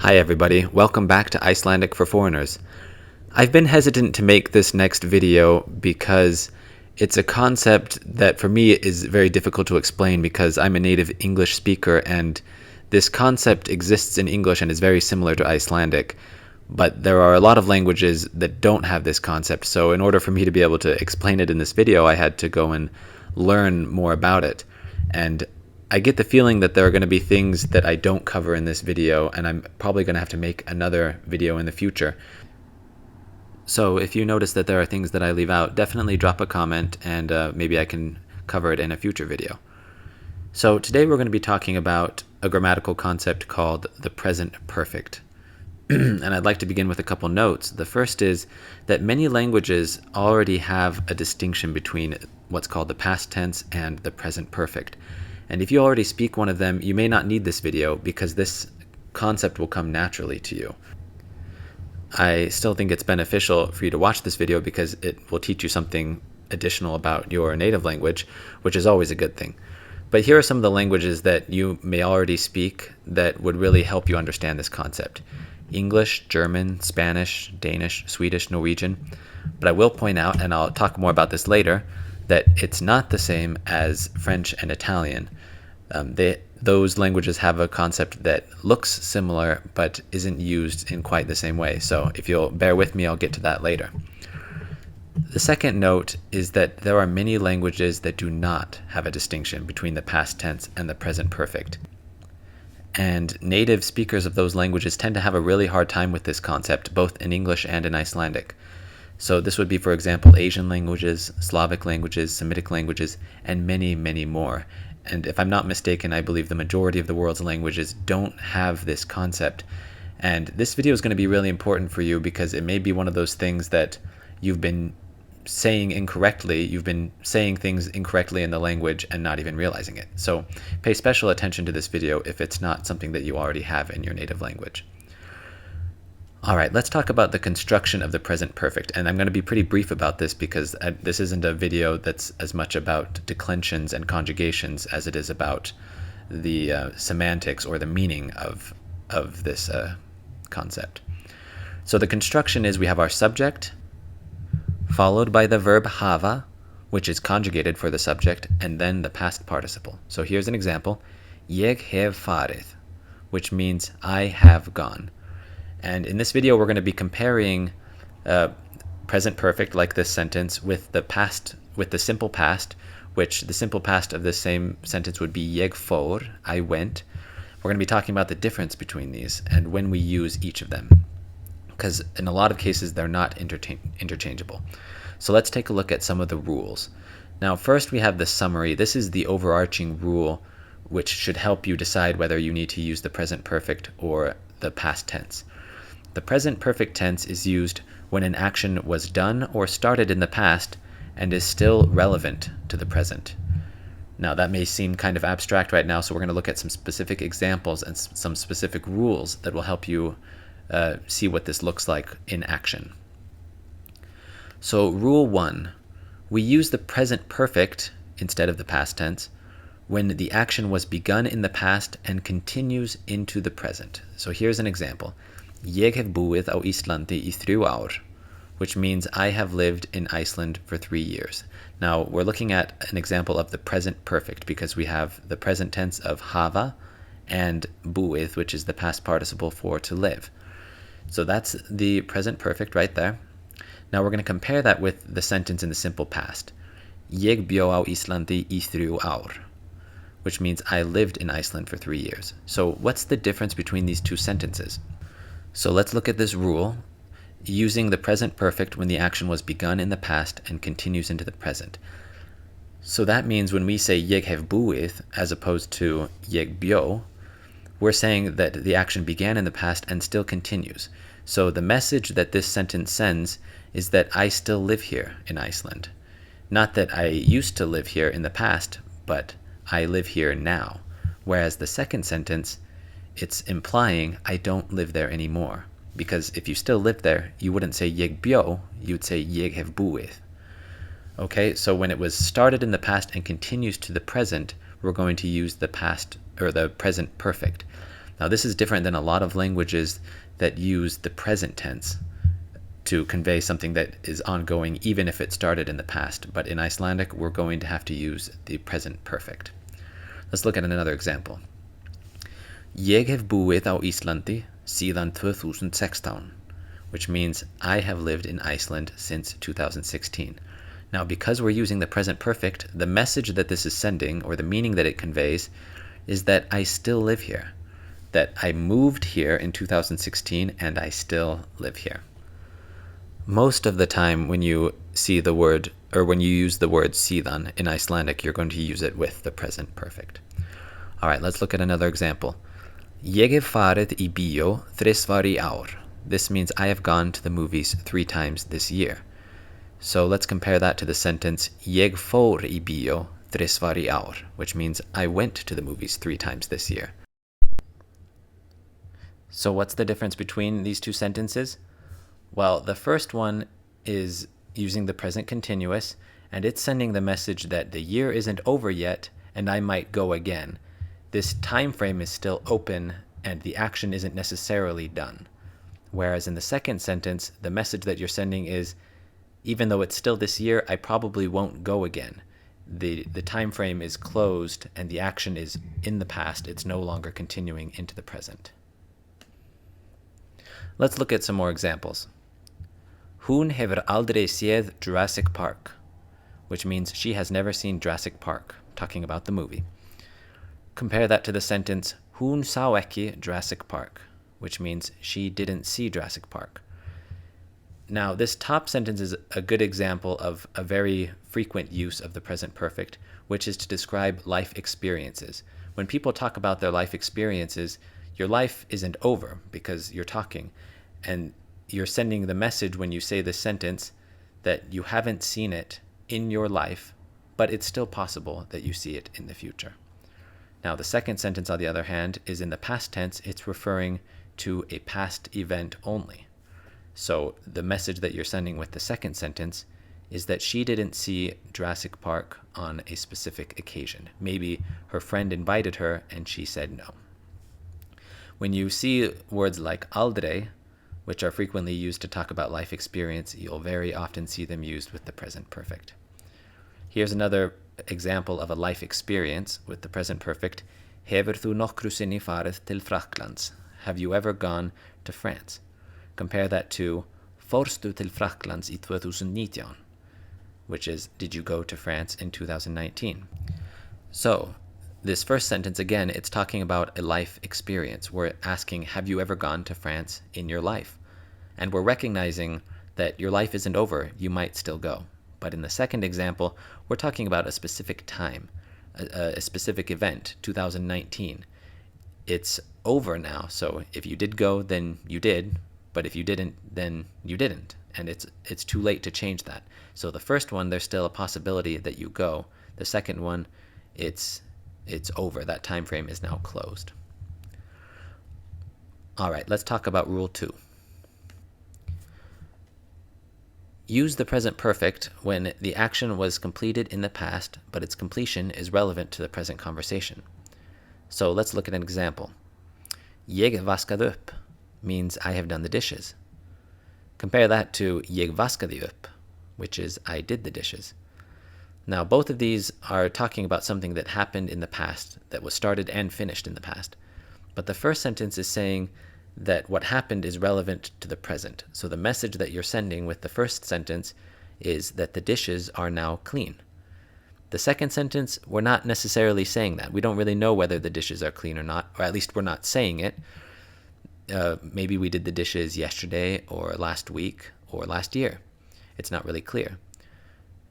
Hi everybody, welcome back to Icelandic for Foreigners. I've been hesitant to make this next video because it's a concept that for me is very difficult to explain because I'm a native English speaker and this concept exists in English and is very similar to Icelandic, but there are a lot of languages that don't have this concept, so in order for me to be able to explain it in this video, I had to go and learn more about it. And I get the feeling that there are going to be things that I don't cover in this video, and I'm probably going to have to make another video in the future. So if you notice that there are things that I leave out, definitely drop a comment and maybe I can cover it in a future video. So today we're going to be talking about a grammatical concept called the present perfect. And I'd like to begin with a couple notes. The first is that many languages already have a distinction between what's called the past tense and the present perfect. And if you already speak one of them, you may not need this video because this concept will come naturally to you. I still think it's beneficial for you to watch this video because it will teach you something additional about your native language, which is always a good thing. But here are some of the languages that you may already speak that would really help you understand this concept. English, German, Spanish, Danish, Swedish, Norwegian. But I will point out, and I'll talk more about this later, that it's not the same as French and Italian. Those languages have a concept that looks similar but isn't used in quite the same way. So if you'll bear with me, I'll get to that later. The second note is that there are many languages that do not have a distinction between the past tense and the present perfect. And native speakers of those languages tend to have a really hard time with this concept, both in English and in Icelandic. So this would be, for example, Asian languages, Slavic languages, Semitic languages, and many, many more. And if I'm not mistaken, I believe the majority of the world's languages don't have this concept. And this video is going to be really important for you because it may be one of those things that you've been saying incorrectly. You've been saying things incorrectly in the language and not even realizing it. So pay special attention to this video if it's not something that you already have in your native language. All right, let's talk about the construction of the present perfect. And I'm going to be pretty brief about this because this isn't a video that's as much about declensions and conjugations as it is about the semantics or the meaning of this concept. So the construction is we have our subject, followed by the verb hava, which is conjugated for the subject, and then the past participle. So here's an example. Ég hef farið, which means I have gone. And in this video, we're going to be comparing present perfect, like this sentence, with the simple past, which the simple past of this same sentence would be ég fór, I went. We're going to be talking about the difference between these and when we use each of them, because in a lot of cases, they're not interchangeable. So let's take a look at some of the rules. Now, first we have the summary. This is the overarching rule, which should help you decide whether you need to use the present perfect or the past tense. The present perfect tense is used when an action was done or started in the past and is still relevant to the present. Now, that may seem kind of abstract right now, so we're going to look at some specific examples and some specific rules that will help you see what this looks like in action. So, rule 1, we use the present perfect instead of the past tense when the action was begun in the past and continues into the present. So here's an example. Ég hef búið á Íslandi í 3 ár, which means I have lived in Iceland for 3 years. Now, we're looking at an example of the present perfect because we have the present tense of hava and búið, which is the past participle for to live. So that's the present perfect right there. Now we're going to compare that with the sentence in the simple past. Ég bjó á Íslandi í 3 ár, which means I lived in Iceland for 3 years. So what's the difference between these two sentences? So let's look at this rule, using the present perfect when the action was begun in the past and continues into the present. So that means when we say ég hef búið as opposed to ég bjó, we're saying that the action began in the past and still continues. So the message that this sentence sends is that I still live here in Iceland. Not that I used to live here in the past, but I live here now. Whereas the second sentence, it's implying I don't live there anymore. Because if you still live there, you wouldn't say ég bjó, you'd say ég hef búið. Okay, so when it was started in the past and continues to the present, we're going to use the past or the present perfect. Now, this is different than a lot of languages that use the present tense to convey something that is ongoing, even if it started in the past. But in Icelandic, we're going to have to use the present perfect. Let's look at another example. Ég hef búið á Íslandi síðan 2016, which means I have lived in Iceland since 2016. Now, because we're using the present perfect, the message that this is sending, or the meaning that it conveys, is that I still live here, that I moved here in 2016 and I still live here. Most of the time when you see the word, or when you use the word síðan in Icelandic, you're going to use it with the present perfect. All right, let's look at another example. Ég hef farið í bíó þrisvar í ár. This means I have gone to the movies 3 times this year. So let's compare that to the sentence Ég fór í bíó þrisvar í ár, which means I went to the movies 3 times this year. So what's the difference between these two sentences? Well, the first one is using the present continuous, and it's sending the message that the year isn't over yet and I might go again. This time frame is still open and the action isn't necessarily done. Whereas in the second sentence, the message that you're sending is, even though it's still this year, I probably won't go again. The time frame is closed and the action is in the past. It's no longer continuing into the present. Let's look at some more examples. Hún hefur aldrei séð Jurassic Park, which means she has never seen Jurassic Park, talking about the movie. Compare that to the sentence, Hún sá ekki Jurassic Park, which means she didn't see Jurassic Park. Now, this top sentence is a good example of a very frequent use of the present perfect, which is to describe life experiences. When people talk about their life experiences, your life isn't over because you're talking, and you're sending the message when you say this sentence that you haven't seen it in your life, but it's still possible that you see it in the future. Now, the second sentence, on the other hand, is in the past tense. It's referring to a past event only. So the message that you're sending with the second sentence is that she didn't see Jurassic Park on a specific occasion. Maybe her friend invited her and she said no. When you see words like aldrei, which are frequently used to talk about life experience, you'll very often see them used with the present perfect. Here's another example of a life experience with the present perfect. Hefur þú nokkru sinni farið til Frakklands? Have you ever gone to France? Compare that to Fórstu til Frakklands í 2019, which is, did you go to France in 2019? So, this first sentence, again, it's talking about a life experience. We're asking, have you ever gone to France in your life? And we're recognizing that your life isn't over, you might still go. But in the second example, we're talking about a specific time, a specific event, 2019. It's over now, so if you did go, then you did, but if you didn't, then you didn't, and it's too late to change that. So the first one, there's still a possibility that you go. The second one, it's over. That time frame is now closed. All right, let's talk about rule 2. Use the present perfect when the action was completed in the past, but its completion is relevant to the present conversation. So let's look at an example. Ég vaskaði upp means I have done the dishes. Compare that to ég vaskaði upp, which is I did the dishes. Now, both of these are talking about something that happened in the past, that was started and finished in the past. But the first sentence is saying that what happened is relevant to the present. So the message that you're sending with the first sentence is that the dishes are now clean. The second sentence, we're not necessarily saying that. We don't really know whether the dishes are clean or not, or at least we're not saying it. Maybe we did the dishes yesterday or last week or last year. It's not really clear.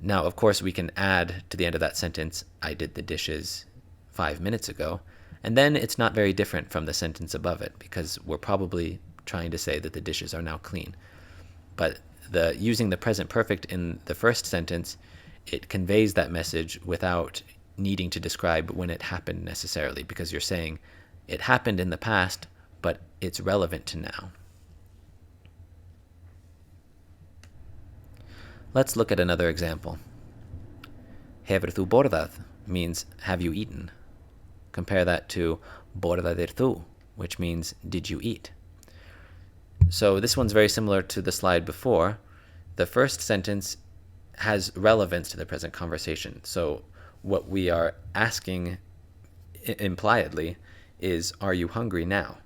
Now, of course, we can add to the end of that sentence, I did the dishes 5 minutes ago, and then it's not very different from the sentence above it, because we're probably trying to say that the dishes are now clean. But using the present perfect in the first sentence, it conveys that message without needing to describe when it happened necessarily, because you're saying it happened in the past, but it's relevant to now. Let's look at another example. Hefur þú borðað means have you eaten? Compare that to borðaðir þú, which means did you eat? So this one's very similar to the slide before. The first sentence has relevance to the present conversation. So what we are asking impliedly is, are you hungry now?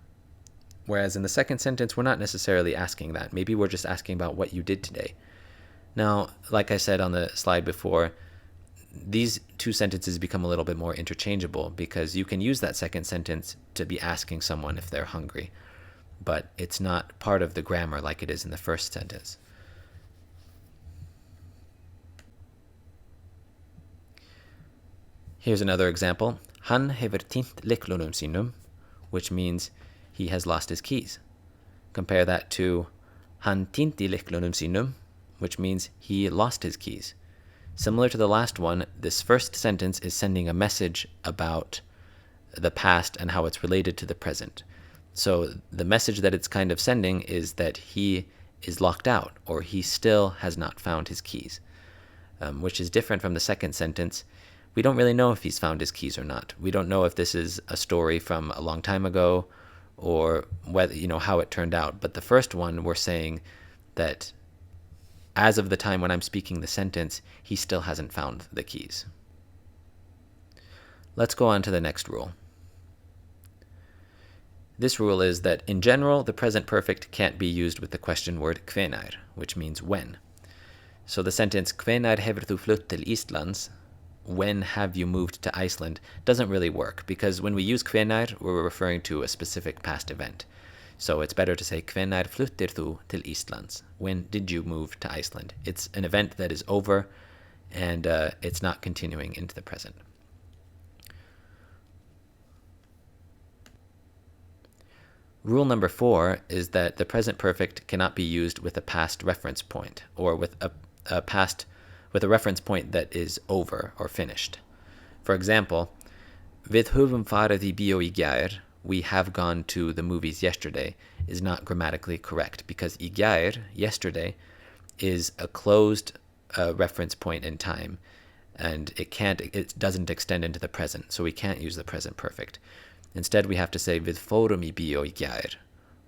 Whereas in the second sentence, we're not necessarily asking that. Maybe we're just asking about what you did today. Now, like I said on the slide before, these two sentences become a little bit more interchangeable because you can use that second sentence to be asking someone if they're hungry, but it's not part of the grammar like it is in the first sentence. Here's another example. Han hefur týnt lyklunum sínum, which means he has lost his keys. Compare that to hann týndi lyklunum sínum, which means he lost his keys. Similar to the last one, this first sentence is sending a message about the past and how it's related to the present. So the message that it's kind of sending is that he is locked out, or he still has not found his keys, which is different from the second sentence. We don't really know if he's found his keys or not. We don't know if this is a story from a long time ago or whether, how it turned out. But the first one, we're saying that as of the time when I'm speaking the sentence, he still hasn't found the keys. Let's go on to the next rule. This rule is that in general, the present perfect can't be used with the question word hvenær, which means when. So the sentence hvenær hefur þú flutt til Íslands, when have you moved to Iceland, doesn't really work because when we use hvenær, we're referring to a specific past event. So it's better to say hvenær fluttir þú til Íslands? When did you move to Iceland? It's an event that is over and it's not continuing into the present. Rule number 4 is that the present perfect cannot be used with a past reference point or with a reference point that is over or finished. For example, við höfum farið í bíó í gær, we have gone to the movies yesterday, is not grammatically correct because í gær, yesterday, is a closed reference point in time and it doesn't extend into the present, so we can't use the present perfect. Instead, we have to say við fórum í bíó í gær.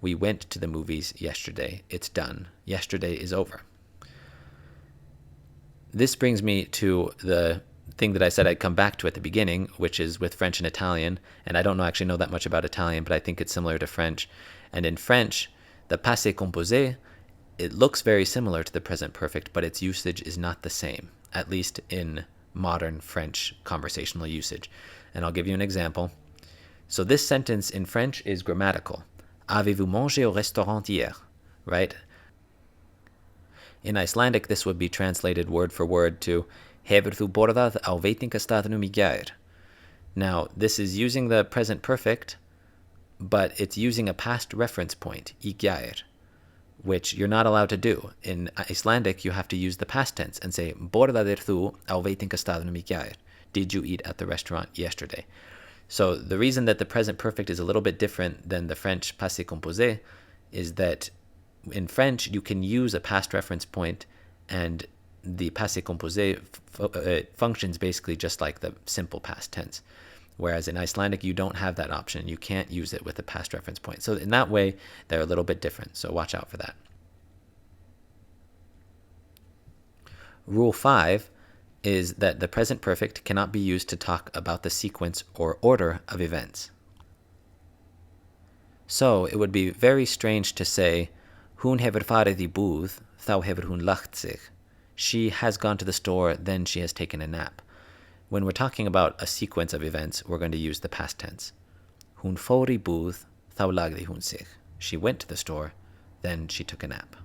We went to the movies yesterday. It's done. Yesterday is over. This brings me to the thing that I said I'd come back to at the beginning, which is with French and Italian. And I don't actually know that much about Italian, but I think it's similar to French. And in French, the passé composé, it looks very similar to the present perfect, but its usage is not the same, at least in modern French conversational usage. And I'll give you an example. So this sentence in French is grammatical. Avez-vous mangé au restaurant hier? Right? In Icelandic, this would be translated word for word to Hefur þú borðað á veitingastaðnum í gær? Now, this is using the present perfect, but it's using a past reference point, í gær, which you're not allowed to do. In Icelandic, you have to use the past tense and say Borðaðir þú á veitingastaðnum í gær? Did you eat at the restaurant yesterday? So the reason that the present perfect is a little bit different than the French passé composé is that in French, you can use a past reference point and the passé composé functions basically just like the simple past tense. Whereas in Icelandic, you don't have that option. You can't use it with a past reference point. So in that way, they're a little bit different. So watch out for that. Rule 5 is that the present perfect cannot be used to talk about the sequence or order of events. So it would be very strange to say, Hún hefur farið í búð, þá hefur hún lagt sig. She has gone to the store, then she has taken a nap. When we're talking about a sequence of events, we're going to use the past tense. Hún fór í búð, þá lagði hún sig. She went to the store, then she took a nap.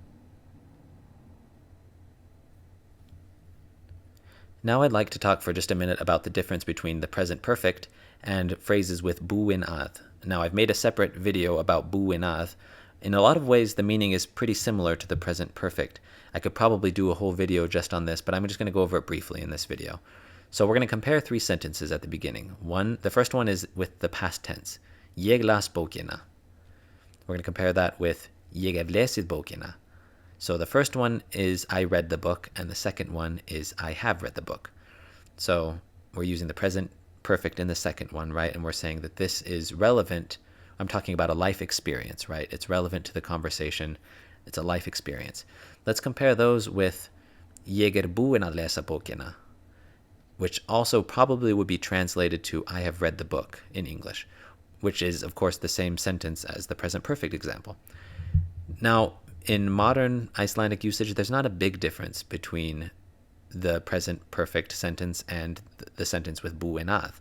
Now I'd like to talk for just a minute about the difference between the present perfect and phrases with búin að. Now I've made a separate video about búin að. In a lot of ways, the meaning is pretty similar to the present perfect. I could probably do a whole video just on this, but I'm just going to go over it briefly in this video. So we're going to compare 3 sentences at the beginning. The first one is with the past tense. Ég las bókina. We're going to compare that with Ég hef lesið bókina. So the first one is I read the book, and the second one is I have read the book. So we're using the present perfect in the second one, right? And we're saying that this is relevant I'm talking about a life experience, right? It's relevant to the conversation. It's a life experience. Let's compare those with "Jeg er búinn að lesa bókina," which also probably would be translated to "I have read the book" in English, which is, of course, the same sentence as the present perfect example. Now, in modern Icelandic usage, there's not a big difference between the present perfect sentence and the sentence with búinn að.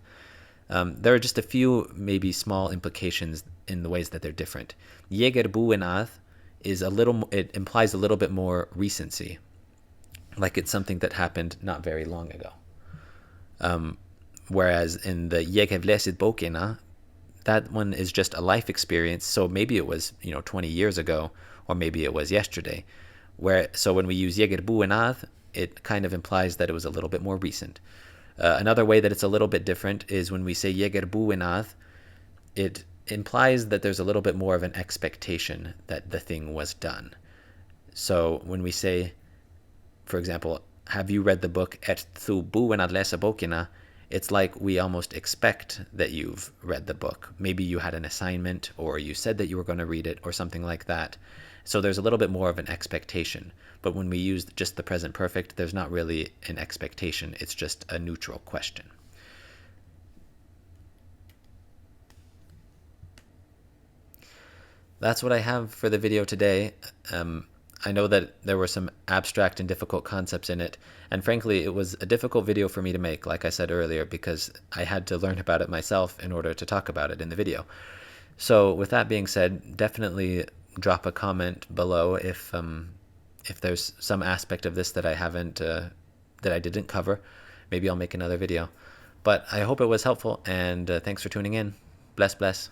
There are just a few maybe small implications in the ways that they're different. "Jeg er búinn að" it implies a little bit more recency, like it's something that happened not very long ago. Whereas in the "Jeg hef lesið bókina," that one is just a life experience. So maybe it was 20 years ago, or maybe it was yesterday. So when we use "Jeg er búinn að," it kind of implies that it was a little bit more recent. Another way that it's a little bit different is when we say "Jeg er búinn að," it implies that there's a little bit more of an expectation that the thing was done. So when we say, for example, "Have you read the book? Ert þú búinn að lesa bókina?" It's like we almost expect that you've read the book. Maybe you had an assignment, or you said that you were going to read it, or something like that. So there's a little bit more of an expectation. But when we use just the present perfect, there's not really an expectation. It's just a neutral question. That's what I have for the video today. I know that there were some abstract and difficult concepts in it, and frankly, it was a difficult video for me to make, like I said earlier, because I had to learn about it myself in order to talk about it in the video. So with that being said, definitely drop a comment below if there's some aspect of this that I didn't cover. Maybe I'll make another video. But I hope it was helpful, and thanks for tuning in. Bless, bless.